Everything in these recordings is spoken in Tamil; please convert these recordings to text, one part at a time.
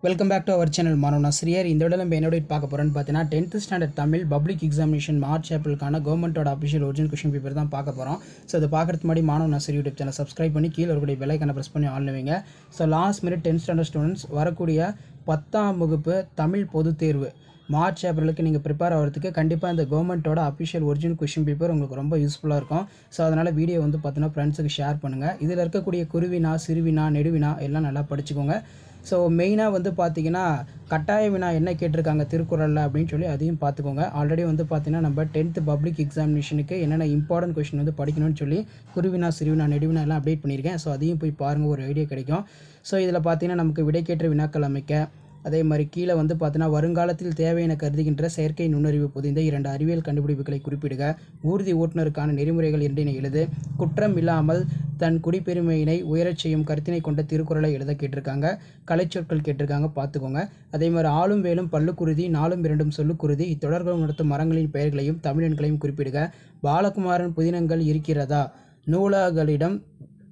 Welcome back to our channel மாணவன் ஆசிரியர். இந்த விட நம்ம என்னோட பார்க்க போகிறோன்னு பார்த்தீங்கன்னா 10th standard Tamil public examination March ஏப்ரலுக்கான கவர்மெண்ட்டோட அஃபிஷியல் ஒரிஜினல் கொஷின் பேப்பர் தான் பார்க்க போகிறோம். ஸோ அதை பார்க்குறதுக்கு முன்னாடி மாணவன் ஆசிரியர் யூடியூப் சேனல் சப்ஸ்கிரைப் பண்ணி கீழே இருக்கக்கூடிய பெல் ஐக்கானை ப்ரெஸ் பண்ணி ஆன் வைங்க. So last minute 10th standard students வரக்கூடிய 10ஆம் வகுப்பு தமிழ் பொதுத் தேர்வு மார்ச் ஏப்ரலுக்கு நீங்கள் ப்ரிப்பேர் ஆகிறதுக்கு கண்டிப்பாக இந்த கவர்மெண்ட்டோட அஃபிஷியல் ஒரிஜினல் கொஷின் பேப்பர் உங்களுக்கு ரொம்ப யூஸ்ஃபுல்லாக இருக்கும். ஸோ அதனால் வீடியோ வந்து பார்த்தீங்கன்னா ஃப்ரெண்ட்ஸுக்கு ஷேர் பண்ணுங்கள். இதில் இருக்கக்கூடிய குருவினா, சிறுவினா, நெடுவினா எல்லாம் நல்லா படிச்சுக்கோங்க. ஸோ மெயினாக வந்து பார்த்தீங்கன்னா கட்டாய வினா என்ன கேட்டிருக்காங்க திருக்குறளில் அப்படின்னு சொல்லி அதையும் பார்த்துக்கோங்க. ஆல்ரெடி வந்து பார்த்தீங்கன்னா நம்ம 10th பப்ளிக் எக்ஸாமினேஷனுக்கு என்னென்ன இம்பார்ட்டன்ட் கொஷின் வந்து படிக்கணும்னு சொல்லி குருவினா, சிறுவினா, நெடுவினா எல்லாம் அப்டேட் பண்ணியிருக்கேன். ஸோ அதையும் போய் பாருங்கள், ஒரு ஐடியா கிடைக்கும். ஸோ இதில் பார்த்தீங்கன்னா நமக்கு விடைக்கேற்ற வினாக்கள் அமைக்க, அதே மாதிரி கீழே வந்து பார்த்தீங்கன்னா வருங்காலத்தில் தேவை என கருதுகின்ற செயற்கை நுண்ணறிவு பொதிந்த 2 அறிவியல் கண்டுபிடிப்புகளை குறிப்பிடுக, ஊர்தி ஓட்டுநருக்கான நெறிமுறைகள் இரண்டினை எழுது, குற்றம் இல்லாமல் தன் குடிப்பெருமையினை உயரச் செய்யும் கருத்தினை கொண்ட திருக்குறளை எழுத கேட்டிருக்காங்க. கலைச்சொற்கள் கேட்டிருக்காங்க, பார்த்துக்கோங்க. அதே மாதிரி ஆளும் வேலும் பல்லுக்குருதி, நாலும் இரண்டும் சொல்லுக்குருதி, இத்தொடர்களும் நடத்தும் மரங்களின் பெயர்களையும் தமிழெண்களையும் குறிப்பிடுக, பாலகுமாரன் புதினங்கள் இருக்கிறதா, நூலகளிடம்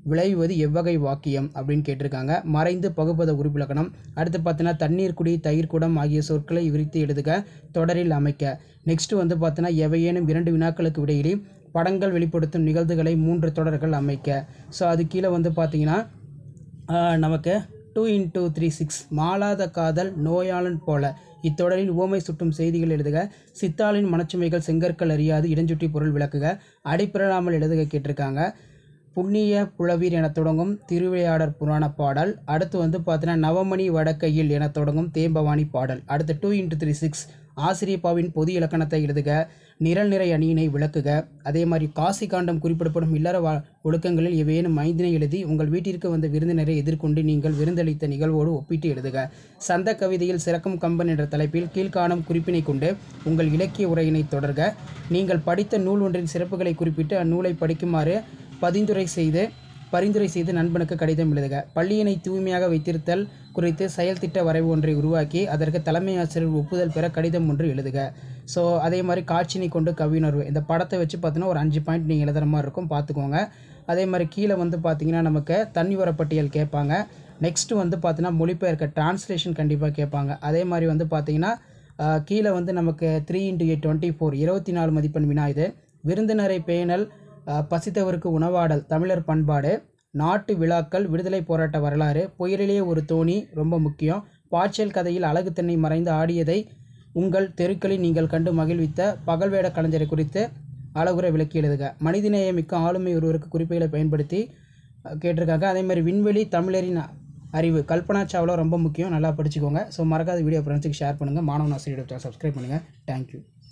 விளைவது எவ்வகை வாக்கியம் அப்படின்னு கேட்டிருக்காங்க. மறைந்து பகுப்பத உறுப்பிலக்கணம். அடுத்து பார்த்தீங்கன்னா தண்ணீர் குடி, தயிர் குடம் ஆகிய சொற்களை விரித்து எழுதுக, தொடரில் அமைக்க. நெக்ஸ்ட்டு வந்து பார்த்தீங்கன்னா எவையேனும் 2 வினாக்களுக்கு விடையிலே படங்கள் வெளிப்படுத்தும் நிகழ்வுகளை 3 தொடர்கள் அமைக்க. ஸோ அது கீழே வந்து பார்த்தீங்கன்னா நமக்கு 2x3 6 மாளாத காதல் நோயாளன் போல, இத்தொடரில் உவமை சுட்டும் செய்திகள் எழுதுக, சித்தாளின் மனச்சுமைகள் செங்கற்கள் அறியாது இடஞ்சுட்டி பொருள் விளக்குக, அடிப்பிரலாமல் எழுதுக கேட்டிருக்காங்க. புண்ணிய புலவீர் என தொடங்கும் திருவிளையாடற் புராண பாடல். அடுத்து வந்து பார்த்தீங்கன்னா நவமணி வடக்கையில் என தொடங்கும் தேம்பவாணி பாடல். அடுத்து 2x3 6 ஆசிரியப்பாவின் பொது இலக்கணத்தை எழுதுக, நிரல் நிறை அணியினை விளக்குக. அதே மாதிரி காசி காண்டம் குறிப்பிடப்படும் இல்லற ஒழுக்கங்களில் எவையேனும் 5 எழுதி உங்கள் வீட்டிற்கு வந்த விருந்தினரை எதிர்கொண்டு நீங்கள் விருந்தளித்த நிகழ்வோடு ஒப்பிட்டு எழுதுக. சந்த கவிதையில் சிறக்கும் கம்பன் என்ற தலைப்பில் கீழ்காணும் குறிப்பினை கொண்டு உங்கள் இலக்கிய உரையினை தொடர்க. நீங்கள் படித்த நூல் ஒன்றின் சிறப்புகளை குறிப்பிட்டு அந்நூலை படிக்குமாறு பரிந்துரை செய்து நண்பனுக்கு கடிதம் எழுதுக. பள்ளியினை தூய்மையாக வைத்திருத்தல் குறித்து செயல் திட்ட வரைவு ஒன்றை உருவாக்கி அதற்கு தலைமை ஆசிரியர் ஒப்புதல் பெற கடிதம் ஒன்று எழுதுக. ஸோ அதே மாதிரி காட்சினை கொண்டு கவியுணர்வு, இந்த படத்தை வச்சு பார்த்தீங்கன்னா ஒரு 5 பாயிண்ட் நீங்கள் எழுதுகிற மாதிரி இருக்கும், பார்த்துக்கோங்க. அதே மாதிரி கீழே வந்து பார்த்தீங்கன்னா நமக்கு தண்ணி வரப்பட்டியல் கேட்பாங்க. நெக்ஸ்ட்டு வந்து பார்த்தீங்கன்னா மொழிபெயர்க்க டிரான்ஸ்லேஷன் கண்டிப்பாக கேட்பாங்க. அதே மாதிரி வந்து பார்த்தீங்கன்னா கீழே வந்து நமக்கு 3x8 24 24 மதிப்பெண் வினா இது. விருந்தினரை பேணல், பசித்தவருக்கு உணவாடல், தமிழர் பண்பாடு, நாட்டு விழாக்கள், விடுதலை போராட்ட வரலாறு, புயலிலே ஒரு தோணி ரொம்ப முக்கியம், பாய்ச்சல் கதையில் அழகு தன்னை மறைந்து ஆடியதை உங்கள் தெருக்களில் நீங்கள் கண்டு மகிழ்வித்த பகல்வேட கலைஞரை குறித்து அழகுரை விளக்கி எழுதுக. மனிதநேயமிக்க ஆளுமை ஒருவருக்கு குறிப்புகளை பயன்படுத்தி கேட்டிருக்காங்க. அதே மாதிரி விண்வெளி தமிழரின் அறிவு, கல்பனா சாவ்லா ரொம்ப முக்கியம், நல்லா படிச்சுக்கோங்க. ஸோ மறக்காத வீடியோ ஃப்ரெண்ட்ஸுக்கு ஷேர் பண்ணுங்கள். மாணவன் ஆசிரியர் சப்ஸ்கிரைப் பண்ணுங்கள். தேங்க்யூ.